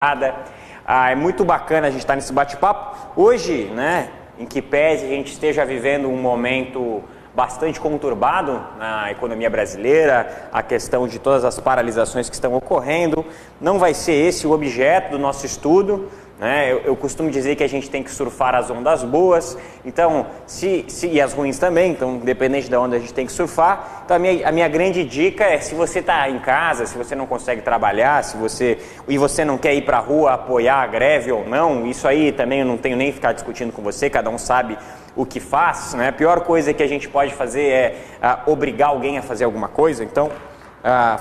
É muito bacana a gente estar nesse bate-papo. Hoje, né, em que pese a gente esteja vivendo um momento bastante conturbado na economia brasileira, a questão de todas as paralisações que estão ocorrendo, não vai ser esse o objeto do nosso estudo, né? Eu costumo dizer que a gente tem que surfar as ondas boas, então, e as ruins também, então, independente de onde a gente tem que surfar. Então, a minha grande dica é, se você está em casa, se você não consegue trabalhar, e você não quer ir para a rua apoiar a greve ou não, isso aí também eu não tenho nem que ficar discutindo com você, cada um sabe o que faz, né? A pior coisa que a gente pode fazer é obrigar alguém a fazer alguma coisa, então,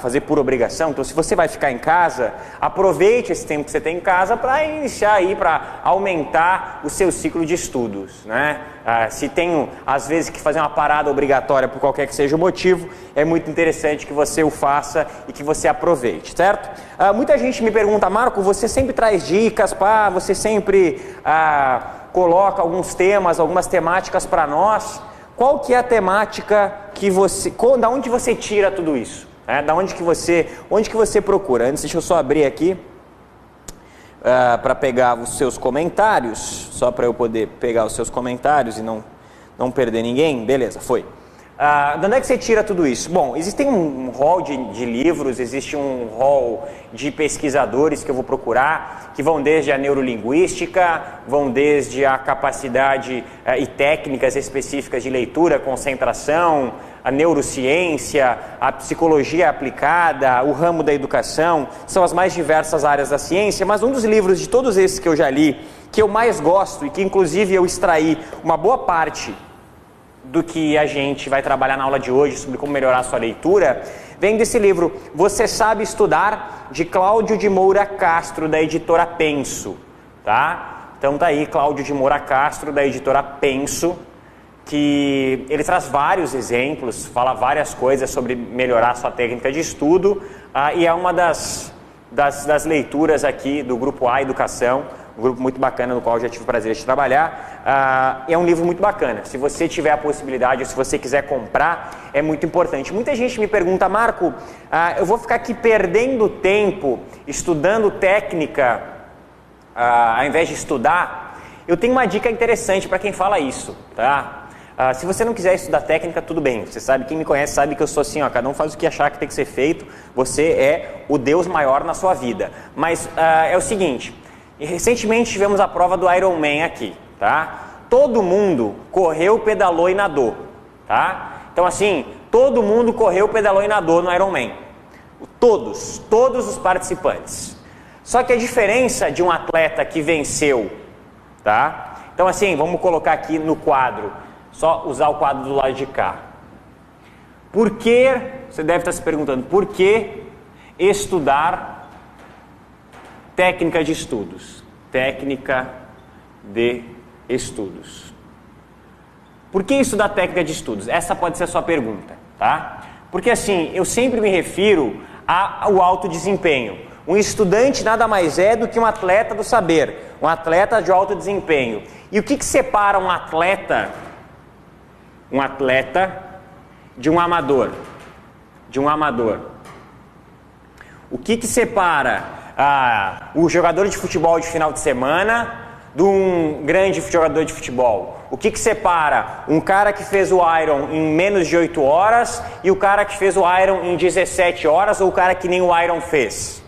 fazer por obrigação. Então, se você vai ficar em casa, aproveite esse tempo que você tem em casa para iniciar aí, para aumentar o seu ciclo de estudos, né? Se tem, às vezes, que fazer uma parada obrigatória por qualquer que seja o motivo, é muito interessante que você o faça e que você aproveite, certo? Muita gente me pergunta: Marco, você sempre traz dicas, você sempre coloca alguns temas, algumas temáticas para nós. Qual que é a temática que da onde você tira tudo isso? Da onde que você procura? Antes, deixa eu só abrir aqui para pegar os seus comentários, só para eu poder pegar os seus comentários e não perder ninguém. Beleza, foi. De onde é que você tira tudo isso? Bom, existe um hall de livros, existe um hall de pesquisadores que eu vou procurar, que vão desde a neurolinguística, vão desde a capacidade e técnicas específicas de leitura, concentração, a neurociência, a psicologia aplicada, o ramo da educação, são as mais diversas áreas da ciência, mas um dos livros de todos esses que eu já li, que eu mais gosto e que inclusive eu extraí uma boa parte do que a gente vai trabalhar na aula de hoje sobre como melhorar a sua leitura, vem desse livro Você Sabe Estudar, de Cláudio de Moura Castro, da editora Penso, tá? Então tá aí Cláudio de Moura Castro, da editora Penso, que ele traz vários exemplos, fala várias coisas sobre melhorar a sua técnica de estudo, e é uma das leituras aqui do Grupo A Educação, um grupo muito bacana no qual eu já tive o prazer de trabalhar. É um livro muito bacana. Se você tiver a possibilidade, ou se você quiser comprar, é muito importante. Muita gente me pergunta: Marco, eu vou ficar aqui perdendo tempo estudando técnica ao invés de estudar? Eu tenho uma dica interessante para quem fala isso, tá? Se você não quiser estudar técnica, tudo bem. Você sabe, quem me conhece sabe que eu sou assim, cada um faz o que achar que tem que ser feito. Você é o Deus maior na sua vida. Mas é o seguinte: recentemente tivemos a prova do Ironman aqui, tá? Todo mundo correu, pedalou e nadou, tá? Então, assim, todo mundo correu, pedalou e nadou no Ironman. Todos os participantes. Só que a diferença de um atleta que venceu, tá? Então, assim, vamos colocar aqui no quadro, só usar o quadro do lado de cá. Por que, você deve estar se perguntando, por que estudar técnica de estudos? Técnica de estudos. Por que estudar técnica de estudos? Essa pode ser a sua pergunta, tá? Porque assim, eu sempre me refiro ao alto desempenho. Um estudante nada mais é do que um atleta do saber, um atleta de alto desempenho. E o que separa um atleta de um amador? O que separa o jogador de futebol de final de semana de um grande jogador de futebol? O que separa um cara que fez o Iron em menos de 8 horas e o cara que fez o Iron em 17 horas, ou o cara que nem o Iron fez?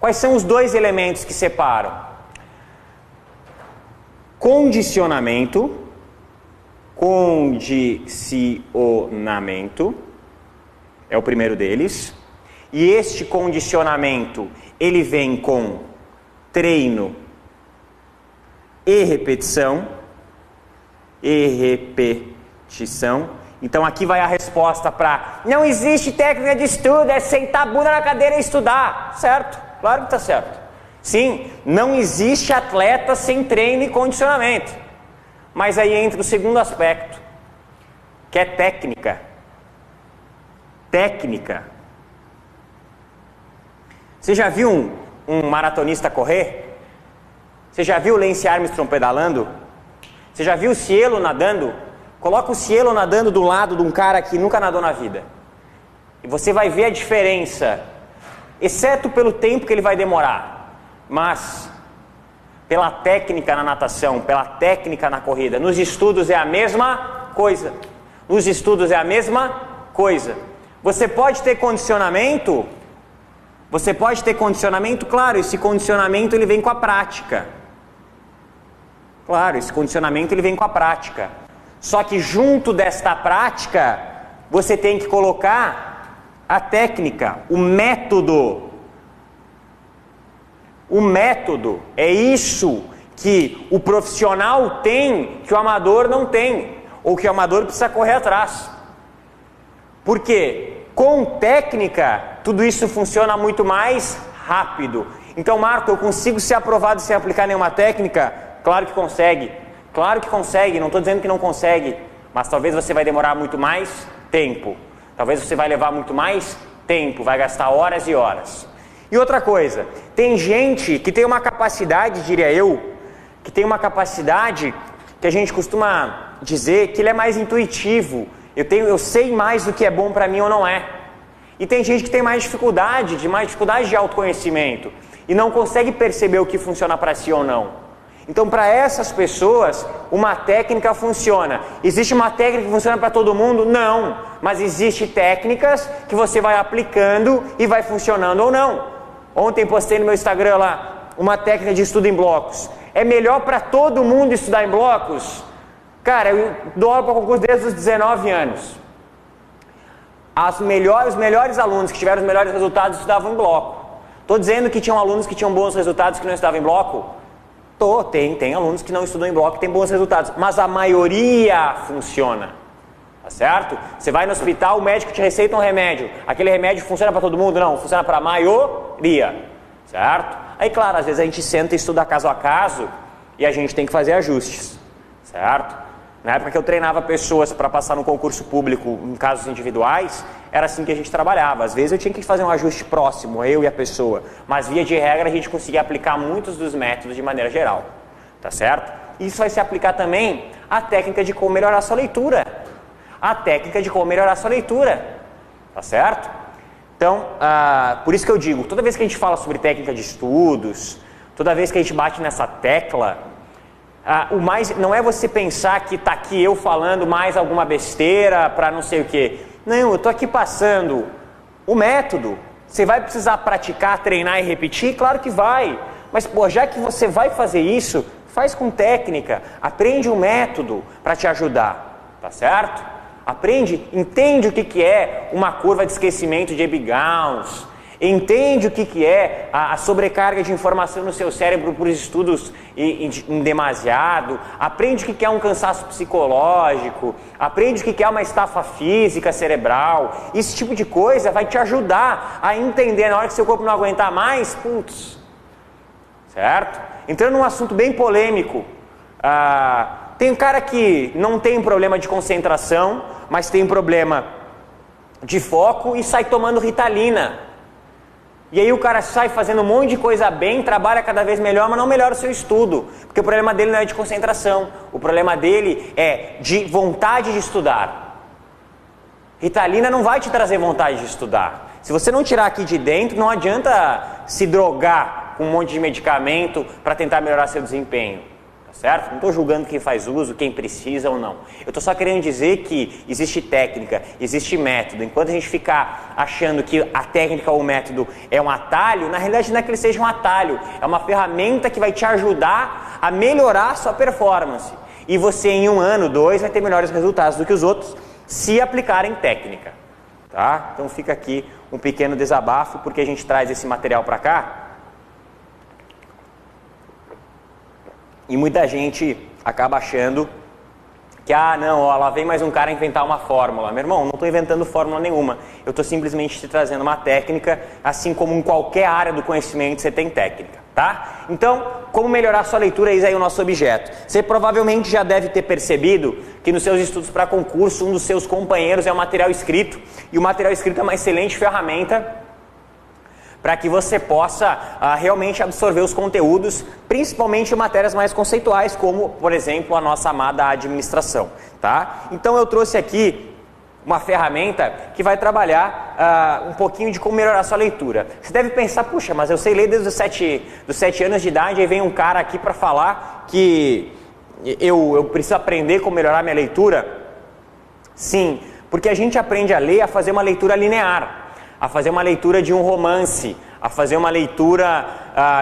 Quais são os dois elementos que separam? Condicionamento é o primeiro deles. E este condicionamento, ele vem com treino e repetição. Então aqui vai a resposta para: não existe técnica de estudo, é sentar a bunda na cadeira e estudar. Certo? Claro que está certo. Sim, não existe atleta sem treino e condicionamento. Mas aí entra o segundo aspecto, que é técnica. Você já viu um maratonista correr? Você já viu o Lance Armstrong pedalando? Você já viu o Cielo nadando? Coloca o Cielo nadando do lado de um cara que nunca nadou na vida. E você vai ver a diferença, exceto pelo tempo que ele vai demorar. mas pela técnica na natação, pela técnica na corrida. Nos estudos é a mesma coisa. Nos estudos é a mesma coisa. Você pode ter condicionamento? Você pode ter condicionamento? Claro, esse condicionamento ele vem com a prática. Claro, esse condicionamento ele vem com a prática. Só que junto desta prática, você tem que colocar a técnica, o método. O método é isso que o profissional tem, que o amador não tem, ou que o amador precisa correr atrás. Porque com técnica, tudo isso funciona muito mais rápido. Então, Marco, eu consigo ser aprovado sem aplicar nenhuma técnica? Claro que consegue. Claro que consegue, não estou dizendo que não consegue, mas talvez você vai demorar muito mais tempo. Talvez você vai levar muito mais tempo, vai gastar horas e horas. E outra coisa, tem gente que tem uma capacidade, diria eu, que tem uma capacidade que a gente costuma dizer que ele é mais intuitivo. Eu sei mais do que é bom para mim ou não é. E tem gente que tem mais dificuldade de autoconhecimento e não consegue perceber o que funciona para si ou não. Então, para essas pessoas, uma técnica funciona. Existe uma técnica que funciona para todo mundo? Não. Mas existem técnicas que você vai aplicando e vai funcionando ou não. Ontem postei no meu Instagram lá uma técnica de estudo em blocos. É melhor para todo mundo estudar em blocos? Cara, eu dou aula para concurso desde os 19 anos. Os melhores alunos que tiveram os melhores resultados estudavam em bloco. Estou dizendo que tinham alunos que tinham bons resultados que não estudavam em bloco? Tem alunos que não estudam em bloco e têm bons resultados, mas a maioria funciona, tá certo? Você vai no hospital, o médico te receita um remédio, aquele remédio funciona para todo mundo? Não, funciona para a maioria, certo? Aí claro, às vezes a gente senta e estuda caso a caso e a gente tem que fazer ajustes, certo? Na época que eu treinava pessoas para passar no concurso público em casos individuais, era assim que a gente trabalhava. Às vezes eu tinha que fazer um ajuste próximo, eu e a pessoa, mas via de regra a gente conseguia aplicar muitos dos métodos de maneira geral, tá certo? Isso vai se aplicar também à técnica de como melhorar a sua leitura. A técnica de como melhorar a sua leitura, tá certo? Então, por isso que eu digo, toda vez que a gente fala sobre técnica de estudos, toda vez que a gente bate nessa tecla, não é você pensar que está aqui eu falando mais alguma besteira para não sei o que. Não, eu estou aqui passando o método. Você vai precisar praticar, treinar e repetir? Claro que vai. Mas já que você vai fazer isso, faz com técnica. Aprende um método para te ajudar, tá certo? Aprende, entende o que é uma curva de esquecimento de Ebbinghaus. Entende o que é a sobrecarga de informação no seu cérebro por estudos em demasiado. Aprende o que é um cansaço psicológico. Aprende o que é uma estafa física cerebral. Esse tipo de coisa vai te ajudar a entender na hora que seu corpo não aguentar mais. Putz, certo? Entrando num assunto bem polêmico. Tem um cara que não tem problema de concentração, mas tem problema de foco e sai tomando Ritalina. E aí o cara sai fazendo um monte de coisa bem, trabalha cada vez melhor, mas não melhora o seu estudo. Porque o problema dele não é de concentração. O problema dele é de vontade de estudar. Ritalina não vai te trazer vontade de estudar. Se você não tirar aqui de dentro, não adianta se drogar com um monte de medicamento para tentar melhorar seu desempenho. Certo? Não estou julgando quem faz uso, quem precisa ou não. Eu estou só querendo dizer que existe técnica, existe método. Enquanto a gente ficar achando que a técnica ou o método é um atalho, na realidade não é que ele seja um atalho. É uma ferramenta que vai te ajudar a melhorar a sua performance. E você em 1 ano, 2, vai ter melhores resultados do que os outros se aplicarem técnica. Tá? Então fica aqui um pequeno desabafo, porque a gente traz esse material para cá. E muita gente acaba achando que, lá vem mais um cara inventar uma fórmula. Meu irmão, não estou inventando fórmula nenhuma. Eu estou simplesmente te trazendo uma técnica, assim como em qualquer área do conhecimento você tem técnica, tá? Então, como melhorar sua leitura, eis aí o nosso objeto. Você provavelmente já deve ter percebido que nos seus estudos para concurso, um dos seus companheiros é o material escrito. E o material escrito é uma excelente ferramenta para que você possa realmente absorver os conteúdos, principalmente em matérias mais conceituais, como, por exemplo, a nossa amada administração, tá? Então eu trouxe aqui uma ferramenta que vai trabalhar um pouquinho de como melhorar a sua leitura. Você deve pensar, puxa, mas eu sei ler desde os 7 anos de idade, aí vem um cara aqui para falar que eu preciso aprender como melhorar minha leitura? Sim, porque a gente aprende a ler, a fazer uma leitura linear, a fazer uma leitura de um romance, a fazer uma leitura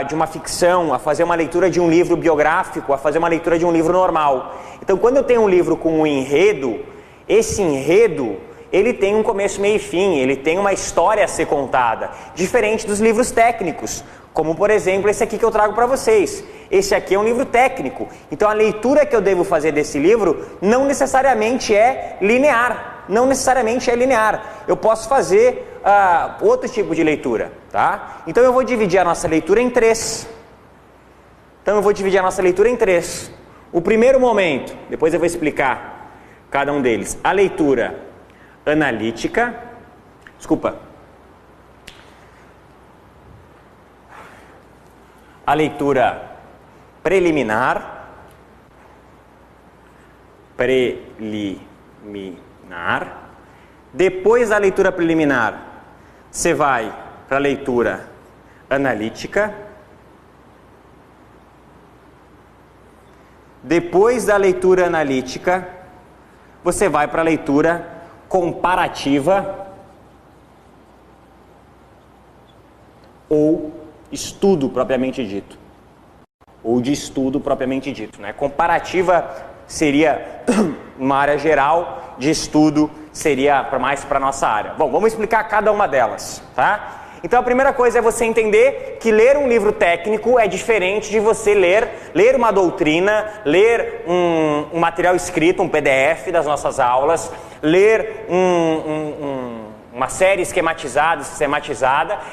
de uma ficção, a fazer uma leitura de um livro biográfico, a fazer uma leitura de um livro normal. Então, quando eu tenho um livro com um enredo, esse enredo, ele tem um começo, meio e fim, ele tem uma história a ser contada, diferente dos livros técnicos, como por exemplo esse aqui que eu trago para vocês. Esse aqui é um livro técnico, então a leitura que eu devo fazer desse livro não necessariamente é linear, eu posso fazer outro tipo de leitura, tá? Então eu vou dividir a nossa leitura em três. O primeiro momento, depois eu vou explicar cada um deles. A leitura analítica, a leitura preliminar, depois da leitura preliminar, você vai para a leitura analítica, depois da leitura analítica, você vai para a leitura comparativa ou estudo propriamente dito. Né? Comparativa seria uma área geral, de estudo seria mais para a nossa área. Bom, vamos explicar cada uma delas, tá? Então a primeira coisa é você entender que ler um livro técnico é diferente de você ler uma doutrina, ler um material escrito, um PDF das nossas aulas, ler uma série esquematizada,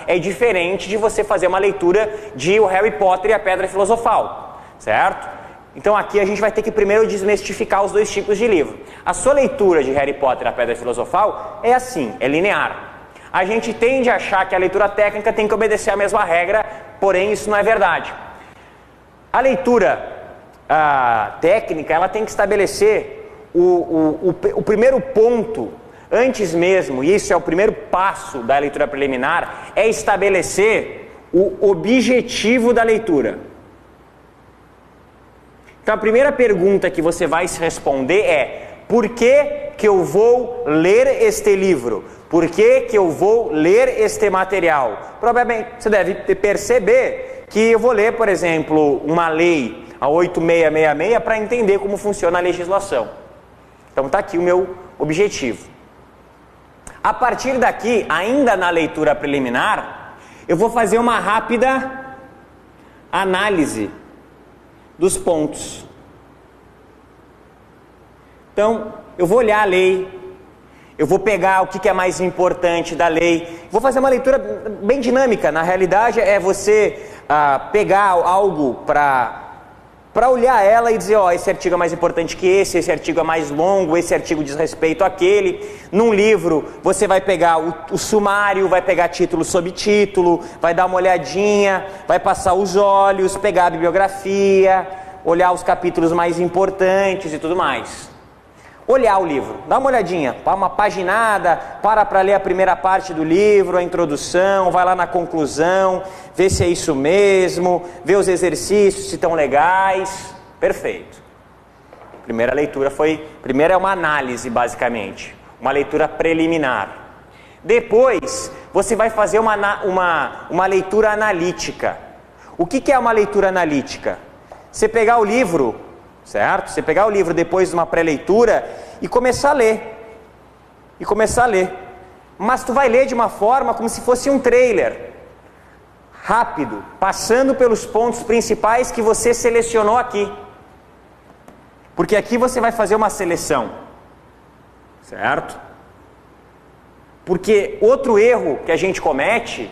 é diferente de você fazer uma leitura de O Harry Potter e a Pedra Filosofal, certo? Então aqui a gente vai ter que primeiro desmistificar os dois tipos de livro. A sua leitura de Harry Potter e a Pedra Filosofal é assim, é linear. A gente tende a achar que a leitura técnica tem que obedecer a mesma regra, porém isso não é verdade. A leitura técnica, ela tem que estabelecer o primeiro ponto, antes mesmo, e isso é o primeiro passo da leitura preliminar, é estabelecer o objetivo da leitura. Então a primeira pergunta que você vai se responder é: por que eu vou ler este livro? Por que eu vou ler este material? Provavelmente você deve perceber que eu vou ler, por exemplo, uma lei, a 8666, para entender como funciona a legislação. Então está aqui o meu objetivo. A partir daqui, ainda na leitura preliminar, eu vou fazer uma rápida análise dos pontos. Então, eu vou olhar a lei, eu vou pegar o que é mais importante da lei, vou fazer uma leitura bem dinâmica. Na realidade é você pegar algo para olhar ela e dizer, ó, esse artigo é mais importante que esse artigo é mais longo, esse artigo diz respeito àquele. Num livro você vai pegar o sumário, vai pegar título sobre título, vai dar uma olhadinha, vai passar os olhos, pegar a bibliografia, olhar os capítulos mais importantes e tudo mais. Olhar o livro, dá uma olhadinha, uma paginada, para ler a primeira parte do livro, a introdução, vai lá na conclusão, vê se é isso mesmo, vê os exercícios, se estão legais, perfeito. Primeira é uma análise basicamente, uma leitura preliminar. Depois, você vai fazer uma leitura analítica. O que é uma leitura analítica? Você pegar o livro, certo? Você pegar o livro depois de uma pré-leitura e começar a ler. Mas tu vai ler de uma forma como se fosse um trailer. Rápido, passando pelos pontos principais que você selecionou aqui. Porque aqui você vai fazer uma seleção. Certo? Porque outro erro que a gente comete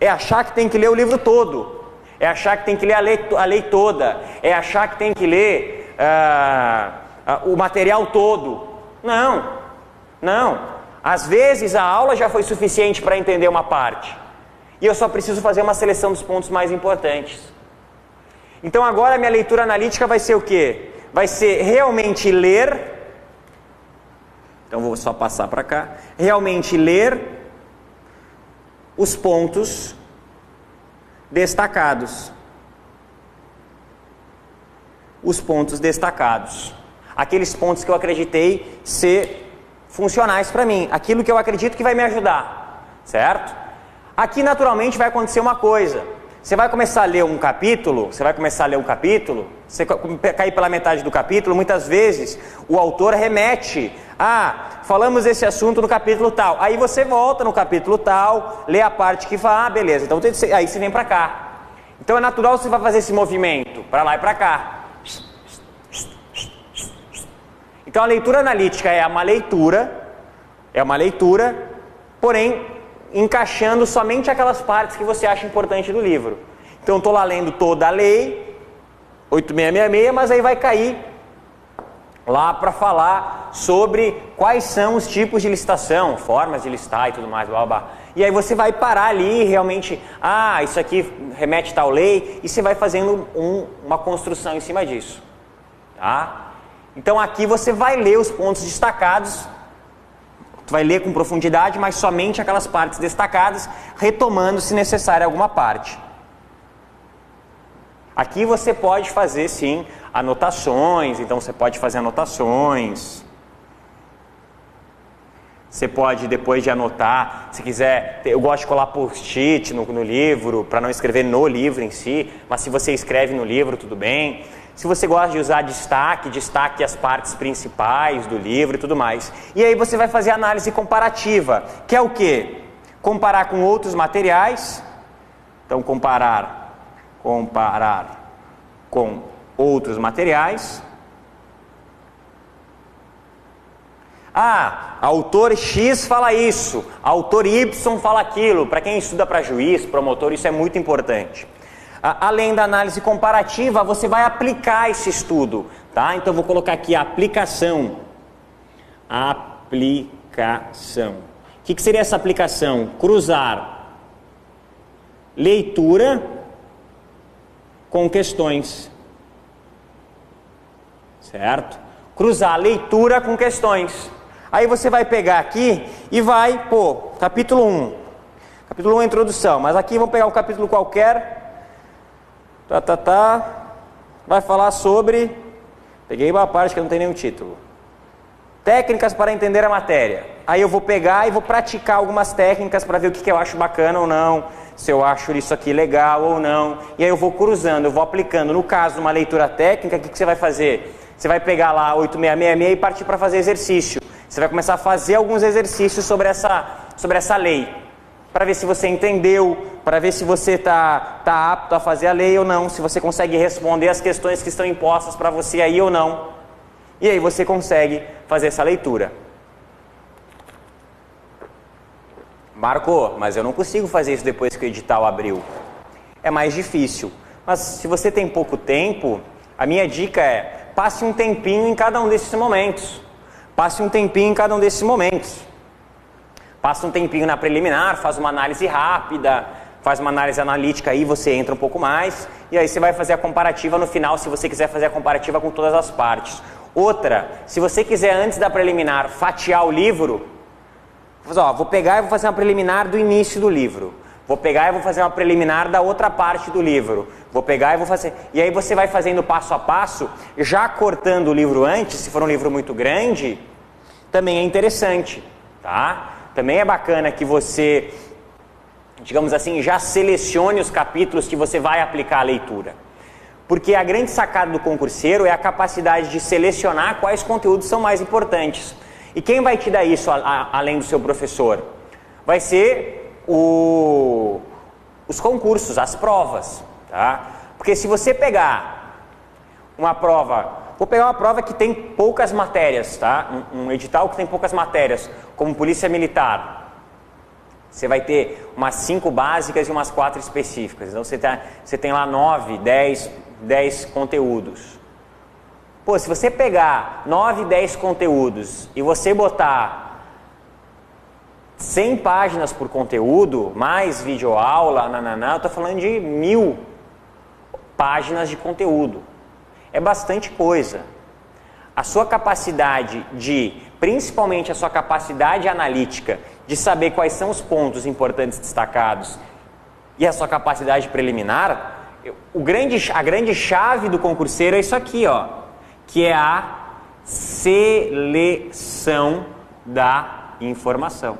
é achar que tem que ler o livro todo. É achar que tem que ler a lei toda. É achar que tem que ler o material todo. Não. Às vezes a aula já foi suficiente para entender uma parte e eu só preciso fazer uma seleção dos pontos mais importantes. Então agora a minha leitura analítica vai ser o quê? Vai ser realmente ler. Então vou só passar para cá. Realmente ler os pontos destacados. Os pontos destacados. Aqueles pontos que eu acreditei ser funcionais para mim. Aquilo que eu acredito que vai me ajudar. Certo? Aqui naturalmente vai acontecer uma coisa. Você vai começar a ler um capítulo, você cair pela metade do capítulo, muitas vezes o autor remete, falamos desse assunto no capítulo tal, aí você volta no capítulo tal, lê a parte que fala, beleza, então aí você vem para cá. Então é natural você vai fazer esse movimento, para lá e para cá. Então a leitura analítica é uma leitura, porém encaixando somente aquelas partes que você acha importante do livro. Então eu estou lá lendo toda a lei, 8666, mas aí vai cair lá para falar sobre quais são os tipos de licitação, formas de listar e tudo mais, blá, blá, blá. E aí você vai parar ali realmente, isso aqui remete a tal lei, e você vai fazendo uma construção em cima disso. Tá? Então aqui você vai ler os pontos destacados, tu vai ler com profundidade, mas somente aquelas partes destacadas, retomando se necessário alguma parte. Aqui você pode fazer sim anotações, então você pode fazer anotações. Você pode, depois de anotar, se quiser, eu gosto de colar post-it no livro, para não escrever no livro em si, mas se você escreve no livro, tudo bem. Se você gosta de usar destaque as partes principais do livro e tudo mais. E aí você vai fazer análise comparativa, que é o quê? Comparar com outros materiais. Então, comparar com outros materiais. Autor X fala isso, autor Y fala aquilo. Para quem estuda para juiz, promotor, isso é muito importante. Além da análise comparativa, você vai aplicar esse estudo, tá? Então eu vou colocar aqui a aplicação. Aplicação. O que seria essa aplicação? Cruzar leitura com questões. Certo? Cruzar leitura com questões. Aí você vai pegar aqui e vai, capítulo 1. Capítulo 1 é introdução, mas aqui vamos pegar um capítulo qualquer. Vai falar sobre, peguei uma parte que não tem nenhum título, técnicas para entender a matéria. Aí eu vou pegar e vou praticar algumas técnicas para ver o que eu acho bacana ou não, se eu acho isso aqui legal ou não. E aí eu vou cruzando, eu vou aplicando. No caso de uma leitura técnica, o que você vai fazer? Você vai pegar lá 8666 e partir para fazer exercício. Você vai começar a fazer alguns exercícios sobre essa lei, para ver se você entendeu, para ver se você tá apto a fazer a lei ou não, se você consegue responder as questões que estão impostas para você aí ou não. E aí você consegue fazer essa leitura. Marco, mas eu não consigo fazer isso depois que o edital abriu. É mais difícil. Mas se você tem pouco tempo, a minha dica é, passe um tempinho em cada um desses momentos. Passe um tempinho em cada um desses momentos. Passa um tempinho na preliminar, faz uma análise rápida, faz uma análise analítica aí, você entra um pouco mais, e aí você vai fazer a comparativa no final, se você quiser fazer a comparativa com todas as partes. Outra, se você quiser antes da preliminar fatiar o livro, vou pegar e vou fazer uma preliminar do início do livro. Vou pegar e vou fazer uma preliminar da outra parte do livro. Vou pegar e vou fazer... E aí você vai fazendo passo a passo, já cortando o livro antes, se for um livro muito grande, também é interessante, tá? Também é bacana que você, digamos assim, já selecione os capítulos que você vai aplicar a leitura. Porque a grande sacada do concurseiro é a capacidade de selecionar quais conteúdos são mais importantes. E quem vai te dar isso, além do seu professor? Vai ser os concursos, as provas. Tá? Porque se você pegar uma prova... Vou pegar uma prova que tem poucas matérias, tá? Um edital que tem poucas matérias, como Polícia Militar. Você vai ter umas 5 básicas e umas 4 específicas. Então você tem lá 9, 10 conteúdos. Se você pegar 9, 10 conteúdos e você botar 100 páginas por conteúdo, mais videoaula, eu estou falando de 1000 páginas de conteúdo. É bastante coisa. a sua capacidade principalmente a sua capacidade analítica, de saber quais são os pontos importantes destacados e a sua capacidade preliminar, a grande chave do concurseiro é isso aqui, ó, que é a seleção da informação.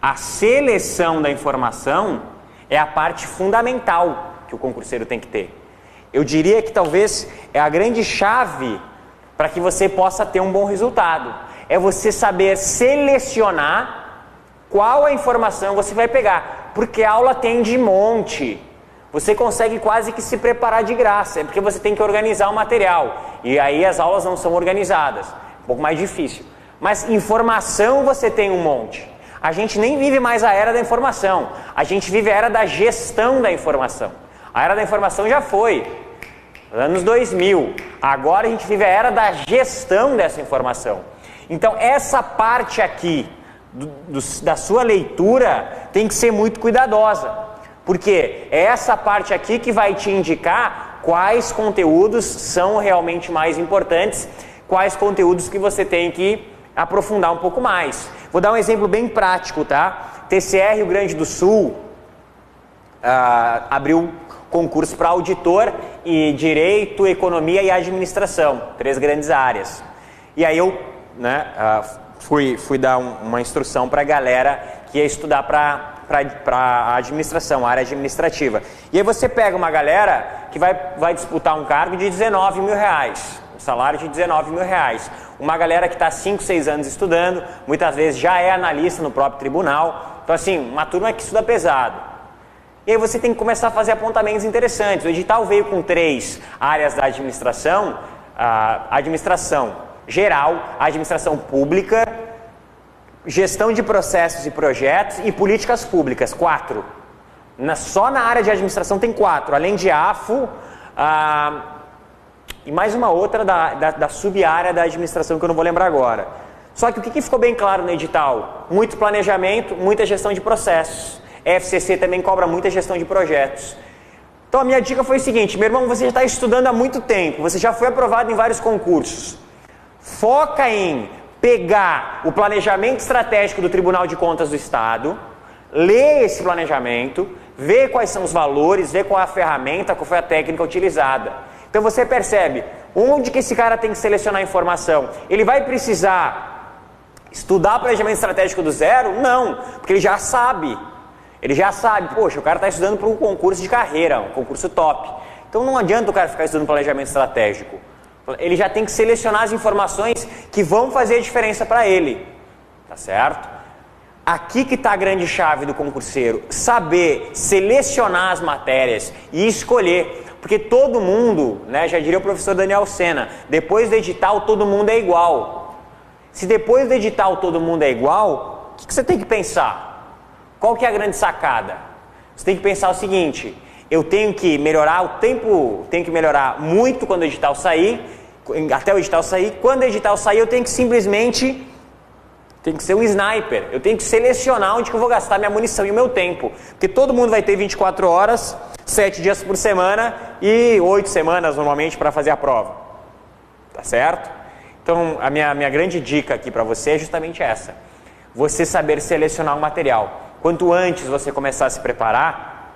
A seleção da informação é a parte fundamental que o concurseiro tem que ter. Eu diria que talvez é a grande chave para que você possa ter um bom resultado. É você saber selecionar qual a informação você vai pegar. Porque a aula tem de monte. Você consegue quase que se preparar de graça. É porque você tem que organizar o material. E aí as aulas não são organizadas. Um pouco mais difícil. Mas informação você tem um monte. A gente nem vive mais a era da informação. A gente vive a era da gestão da informação. A era da informação já foi. Anos 2000. Agora a gente vive a era da gestão dessa informação. Então essa parte aqui da sua leitura tem que ser muito cuidadosa. Porque é essa parte aqui que vai te indicar quais conteúdos são realmente mais importantes, quais conteúdos que você tem que aprofundar um pouco mais. Vou dar um exemplo bem prático, tá? TCR Rio Grande do Sul abriu concurso para auditor e direito, economia e administração, 3 grandes áreas. E aí eu fui dar uma instrução para a galera que ia estudar para a administração, a área administrativa. E aí você pega uma galera que vai disputar um cargo de 19 mil reais, um salário de 19 mil reais. Uma galera que está 5, 6 anos estudando, muitas vezes já é analista no próprio tribunal. Então assim, uma turma que estuda pesado. E aí você tem que começar a fazer apontamentos interessantes. O edital veio com 3 áreas da administração: a administração geral, a administração pública, gestão de processos e projetos e políticas públicas, 4. Só na área de administração tem 4, além de AFO e mais uma outra da sub-área da administração que eu não vou lembrar agora. Só que o que ficou bem claro no edital? Muito planejamento, muita gestão de processos. FCC também cobra muita gestão de projetos. Então a minha dica foi o seguinte: meu irmão, você já está estudando há muito tempo, você já foi aprovado em vários concursos. Foca em pegar o planejamento estratégico do Tribunal de Contas do Estado, lê esse planejamento, vê quais são os valores, vê qual é a ferramenta, qual foi a técnica utilizada. Então você percebe onde que esse cara tem que selecionar a informação. Ele vai precisar estudar planejamento estratégico do zero? Não, porque ele já sabe. Ele já sabe, poxa, o cara está estudando para um concurso de carreira, um concurso top. Então não adianta o cara ficar estudando planejamento estratégico. Ele já tem que selecionar as informações que vão fazer a diferença para ele. Tá certo? Aqui que está a grande chave do concurseiro. Saber selecionar as matérias e escolher. Porque todo mundo, já diria o professor Daniel Sena, depois do edital todo mundo é igual. Se depois do edital todo mundo é igual, o que você tem que pensar? Qual que é a grande sacada? Você tem que pensar o seguinte: eu tenho que melhorar o tempo, tenho que melhorar muito quando o edital sair, até o edital sair. Quando o edital sair, eu tenho que simplesmente, tem que ser um sniper. Eu tenho que selecionar onde que eu vou gastar minha munição e o meu tempo. Porque todo mundo vai ter 24 horas, 7 dias por semana e 8 semanas normalmente para fazer a prova. Tá certo? Então a minha grande dica aqui para você é justamente essa: você saber selecionar o material. Quanto antes você começar a se preparar,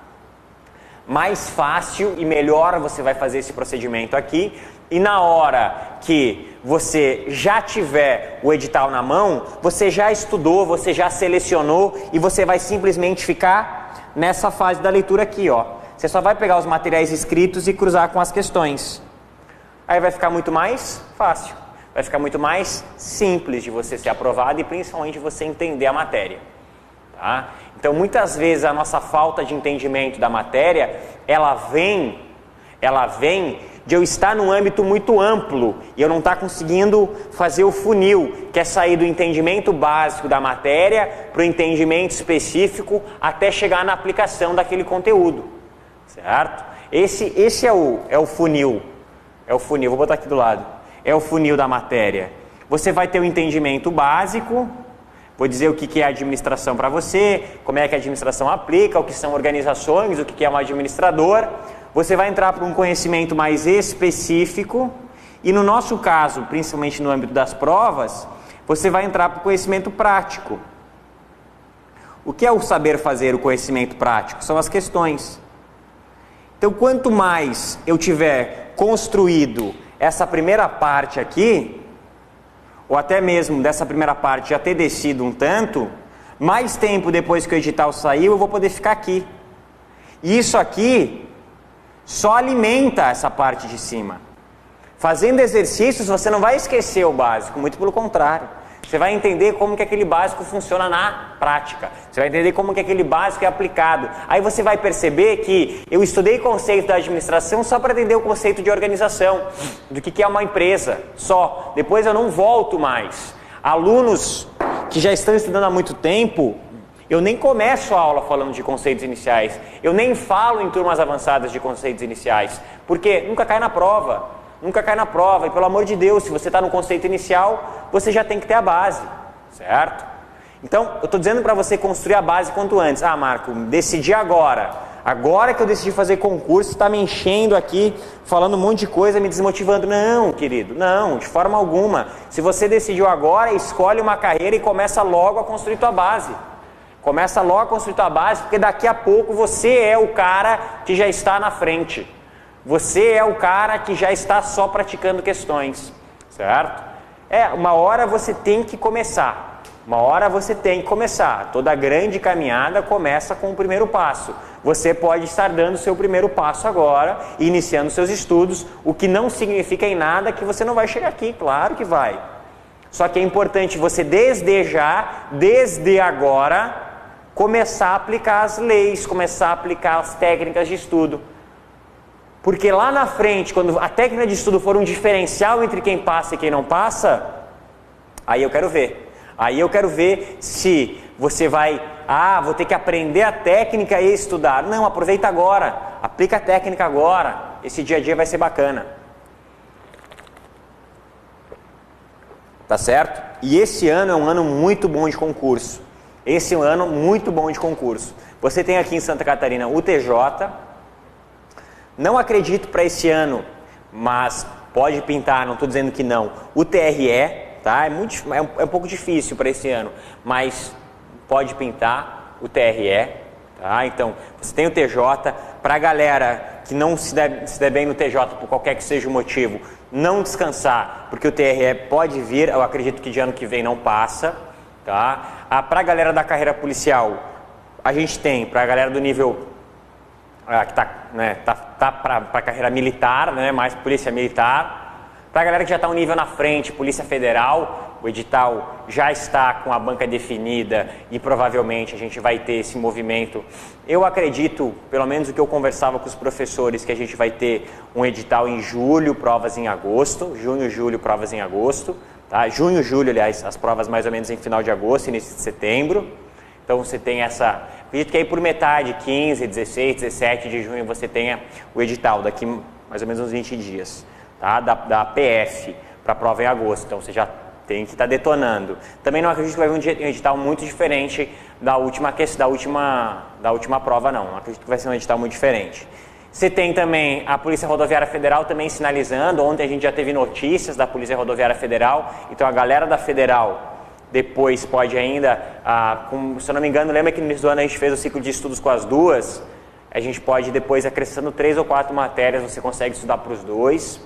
mais fácil e melhor você vai fazer esse procedimento aqui. E na hora que você já tiver o edital na mão, você já estudou, você já selecionou e você vai simplesmente ficar nessa fase da leitura aqui, ó. Você só vai pegar os materiais escritos e cruzar com as questões. Aí vai ficar muito mais fácil, vai ficar muito mais simples de você ser aprovado e principalmente você entender a matéria. Tá? Então muitas vezes a nossa falta de entendimento da matéria, ela vem de eu estar num âmbito muito amplo e eu não estar conseguindo fazer o funil, que é sair do entendimento básico da matéria para o entendimento específico até chegar na aplicação daquele conteúdo, certo? Esse é o funil, vou botar aqui do lado, é o funil da matéria. Você vai ter o entendimento básico. Vou dizer o que é administração para você, como é que a administração aplica, o que são organizações, o que é um administrador. você vai entrar para um conhecimento mais específico e no nosso caso, principalmente no âmbito das provas, você vai entrar para o conhecimento prático. O que é o saber fazer, o conhecimento prático? São as questões. Então, quanto mais eu tiver construído essa primeira parte aqui, ou até mesmo dessa primeira parte já ter descido um tanto, mais tempo depois que o edital saiu, eu vou poder ficar aqui. E isso aqui só alimenta essa parte de cima. Fazendo exercícios, você não vai esquecer o básico, muito pelo contrário. Você vai entender como que aquele básico funciona na prática. Você vai entender como que aquele básico é aplicado. Aí você vai perceber que eu estudei conceito da administração só para entender o conceito de organização, do que é uma empresa, só. Depois eu não volto mais. Alunos que já estão estudando há muito tempo, eu nem começo a aula falando de conceitos iniciais. Eu nem falo em turmas avançadas de conceitos iniciais, porque nunca cai na prova. Nunca cai na prova, e pelo amor de Deus, se você está no conceito inicial, você já tem que ter a base, certo? Então, eu estou dizendo para você construir a base quanto antes. Ah, Marco, decidi agora. Agora que eu decidi fazer concurso, está me enchendo aqui, falando um monte de coisa, me desmotivando. Não, querido, não, de forma alguma. Se você decidiu agora, escolhe uma carreira e começa logo a construir tua base. Começa logo a construir tua base, porque daqui a pouco você é o cara que já está na frente. Você é o cara que já está só praticando questões, certo? Uma hora você tem que começar. Uma hora você tem que começar. Toda grande caminhada começa com o primeiro passo. Você pode estar dando o seu primeiro passo agora, iniciando seus estudos, o que não significa em nada que você não vai chegar aqui, claro que vai. Só que é importante você desde já, desde agora, começar a aplicar as leis, começar a aplicar as técnicas de estudo. Porque lá na frente, quando a técnica de estudo for um diferencial entre quem passa e quem não passa, aí eu quero ver. Aí eu quero ver se você vai, vou ter que aprender a técnica e estudar. Não, aproveita agora, aplica a técnica agora, esse dia a dia vai ser bacana. Tá certo? E esse ano é um ano muito bom de concurso. Esse é um ano muito bom de concurso. Você tem aqui em Santa Catarina o TJ. Não acredito para esse ano, mas pode pintar, não estou dizendo que não. O TRE, tá? É um pouco difícil para esse ano, mas pode pintar o TRE, tá? Então, você tem o TJ. Para a galera que não se der bem no TJ, por qualquer que seja o motivo, não descansar, porque o TRE pode vir, eu acredito que de ano que vem não passa, tá? Para a galera da carreira policial, a gente tem, para a galera do nível que tá para a carreira militar, né, mais polícia militar. Para a galera que já está um nível na frente, Polícia Federal, o edital já está com a banca definida e provavelmente a gente vai ter esse movimento. Eu acredito, pelo menos o que eu conversava com os professores, que a gente vai ter um edital em julho, provas em agosto, junho, julho, provas em agosto, tá? Junho, julho, aliás, as provas mais ou menos em final de agosto, início de setembro. Então você tem essa, acredito que aí por metade, 15, 16, 17 de junho você tenha o edital, daqui mais ou menos uns 20 dias, tá? Da PF para a prova em agosto, então você já tem que estar detonando. Também não acredito que vai vir um edital muito diferente da última prova, não acredito que vai ser um edital muito diferente. Você tem também a Polícia Rodoviária Federal também sinalizando, ontem a gente já teve notícias da Polícia Rodoviária Federal, então a galera da Federal depois pode ainda, se eu não me engano, lembra que no início do ano a gente fez o ciclo de estudos com as duas, a gente pode depois, acrescentando 3 ou 4 matérias, você consegue estudar para os dois,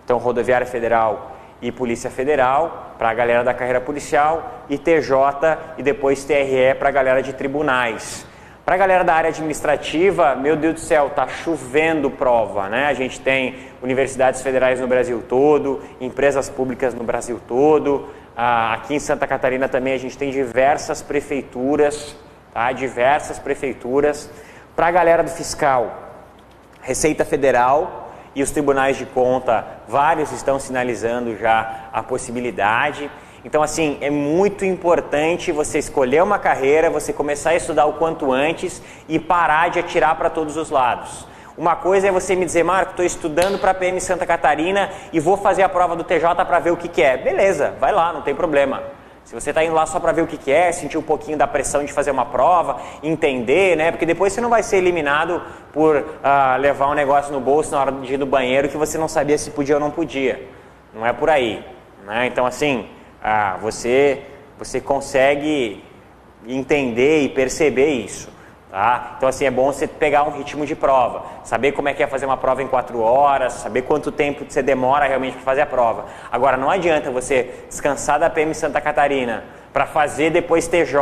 então Rodoviária Federal e Polícia Federal, para a galera da carreira policial, e TJ e depois TRE para a galera de tribunais. Para a galera da área administrativa, meu Deus do céu, tá chovendo prova, né? A gente tem universidades federais no Brasil todo, empresas públicas no Brasil todo. Aqui em Santa Catarina também a gente tem diversas prefeituras, tá? Diversas prefeituras. Para a galera do fiscal, Receita Federal e os tribunais de conta, vários estão sinalizando já a possibilidade. Então, assim, é muito importante você escolher uma carreira, você começar a estudar o quanto antes e parar de atirar para todos os lados. Uma coisa é você me dizer, Marco, estou estudando para a PM Santa Catarina e vou fazer a prova do TJ para ver o que é. Beleza, vai lá, não tem problema. Se você está indo lá só para ver o que é, sentir um pouquinho da pressão de fazer uma prova, entender, né? Porque depois você não vai ser eliminado por levar um negócio no bolso na hora de ir no banheiro que você não sabia se podia ou não podia. Não é por aí, né? Então, assim, você consegue entender e perceber isso. Tá? Então, assim, é bom você pegar um ritmo de prova, saber como é que é fazer uma prova em 4 horas, saber quanto tempo você demora realmente para fazer a prova. Agora, não adianta você descansar da PM Santa Catarina para fazer depois TJ,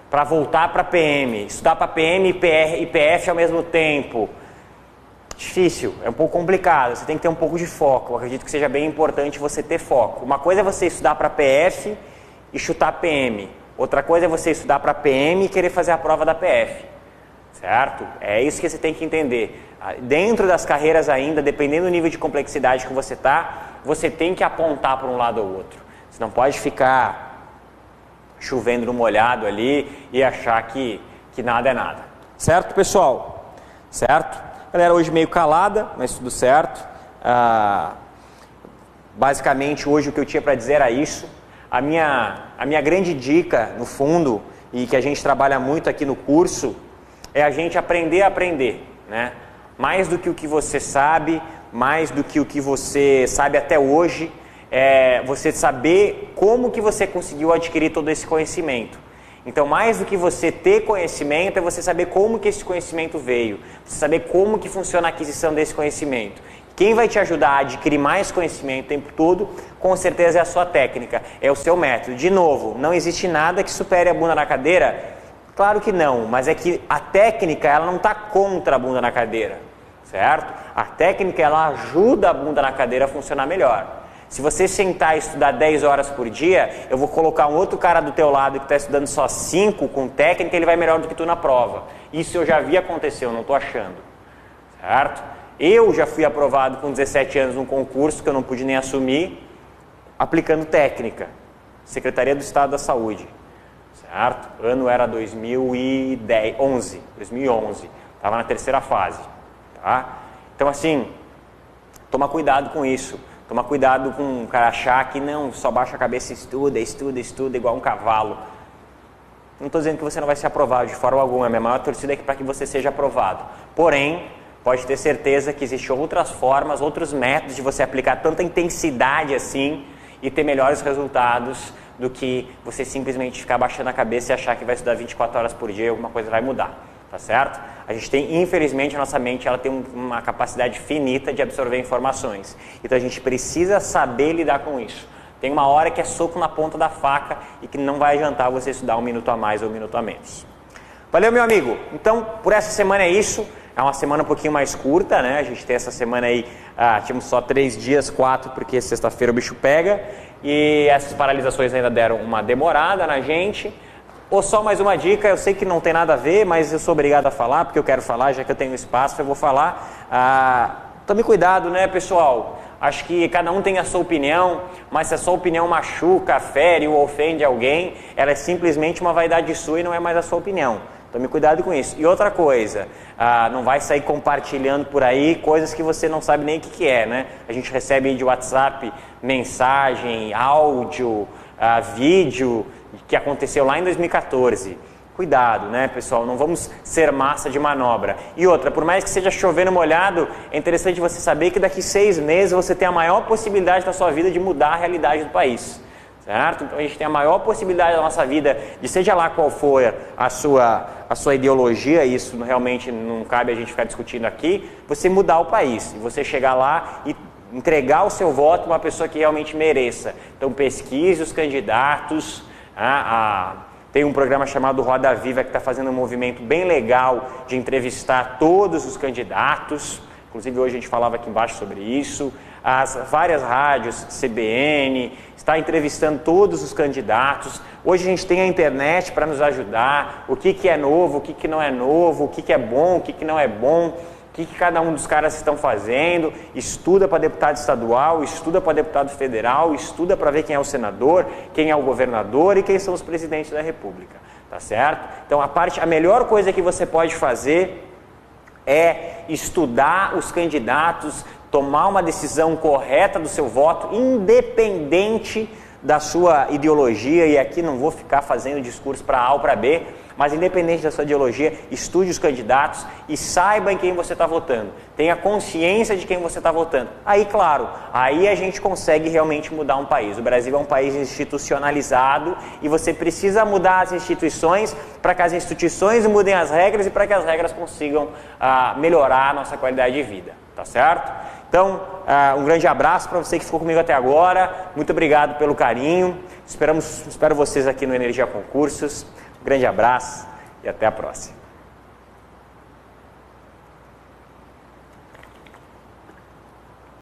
para voltar para PM, estudar para PM e PF ao mesmo tempo. Difícil, é um pouco complicado, você tem que ter um pouco de foco. Eu acredito que seja bem importante você ter foco. Uma coisa é você estudar para PF e chutar PM. Outra coisa é você estudar para PM e querer fazer a prova da PF, certo? É isso que você tem que entender. Dentro das carreiras ainda, dependendo do nível de complexidade que você está, você tem que apontar para um lado ou outro. Você não pode ficar chovendo no molhado ali e achar que nada é nada. Certo, pessoal? Certo? Galera, hoje meio calada, mas tudo certo. Basicamente, hoje o que eu tinha para dizer era isso. A minha grande dica, no fundo, e que a gente trabalha muito aqui no curso, é a gente aprender a aprender, né? Mais do que o que você sabe, mais do que o que você sabe até hoje, é você saber como que você conseguiu adquirir todo esse conhecimento. Então, mais do que você ter conhecimento, é você saber como que esse conhecimento veio, você saber como que funciona a aquisição desse conhecimento. Quem vai te ajudar a adquirir mais conhecimento o tempo todo, com certeza é a sua técnica, é o seu método. De novo, não existe nada que supere a bunda na cadeira? Claro que não, mas é que a técnica ela não está contra a bunda na cadeira, certo? A técnica ela ajuda a bunda na cadeira a funcionar melhor. Se você sentar e estudar 10 horas por dia, eu vou colocar um outro cara do teu lado que está estudando só 5 com técnica, ele vai melhor do que tu na prova. Isso eu já vi acontecer, eu não estou achando, certo? Eu já fui aprovado com 17 anos num concurso que eu não pude nem assumir, aplicando técnica. Secretaria do Estado da Saúde, certo? Ano era 2011, estava na terceira fase, tá? Então, assim, toma cuidado com isso. Toma cuidado com o cara achar que não, só baixa a cabeça e estuda igual um cavalo. Não estou dizendo que você não vai ser aprovado de forma alguma, a minha maior torcida é para que você seja aprovado. Porém, pode ter certeza que existem outras formas, outros métodos de você aplicar tanta intensidade assim e ter melhores resultados do que você simplesmente ficar baixando a cabeça e achar que vai estudar 24 horas por dia e alguma coisa vai mudar, tá certo? A gente tem, infelizmente, a nossa mente ela tem uma capacidade finita de absorver informações. Então a gente precisa saber lidar com isso. Tem uma hora que é soco na ponta da faca e que não vai adiantar você estudar 1 minuto a mais ou 1 minuto a menos. Valeu, meu amigo? Então, por essa semana é isso. É uma semana um pouquinho mais curta, né? A gente tem essa semana aí, tínhamos só 3 dias, 4, porque sexta-feira o bicho pega. E essas paralisações ainda deram uma demorada na gente. Ou só mais uma dica, eu sei que não tem nada a ver, mas eu sou obrigado a falar, porque eu quero falar, já que eu tenho espaço, eu vou falar. Tome cuidado, né, pessoal? Acho que cada um tem a sua opinião, mas se a sua opinião machuca, fere ou ofende alguém, ela é simplesmente uma vaidade sua e não é mais a sua opinião. Tome cuidado com isso. E outra coisa, não vai sair compartilhando por aí coisas que você não sabe nem o que é, né? A gente recebe de WhatsApp mensagem, áudio, vídeo que aconteceu lá em 2014. Cuidado, né, pessoal? Não vamos ser massa de manobra. E outra, por mais que seja chovendo molhado, é interessante você saber que daqui 6 meses você tem a maior possibilidade da sua vida de mudar a realidade do país. Certo? Então a gente tem a maior possibilidade da nossa vida, de seja lá qual for a sua ideologia, isso realmente não cabe a gente ficar discutindo aqui, você mudar o país, e você chegar lá e entregar o seu voto para uma pessoa que realmente mereça. Então pesquise os candidatos, tem um programa chamado Roda Viva que está fazendo um movimento bem legal de entrevistar todos os candidatos, inclusive hoje a gente falava aqui embaixo sobre isso, as várias rádios, CBN, está entrevistando todos os candidatos. Hoje a gente tem a internet para nos ajudar, o que é novo, o que não é novo, o que é bom, o que não é bom, o que cada um dos caras estão fazendo, estuda para deputado estadual, estuda para deputado federal, estuda para ver quem é o senador, quem é o governador e quem são os presidentes da república, tá certo? Então a melhor coisa que você pode fazer é estudar os candidatos, tomar uma decisão correta do seu voto, independente da sua ideologia, e aqui não vou ficar fazendo discurso para A ou para B, mas independente da sua ideologia, estude os candidatos e saiba em quem você está votando. Tenha consciência de quem você está votando. Aí, claro, aí a gente consegue realmente mudar um país. O Brasil é um país institucionalizado e você precisa mudar as instituições para que as instituições mudem as regras e para que as regras consigam melhorar a nossa qualidade de vida. Tá certo? Então, um grande abraço para você que ficou comigo até agora. Muito obrigado pelo carinho. Espero vocês aqui no Energia Concursos. Um grande abraço e até a próxima.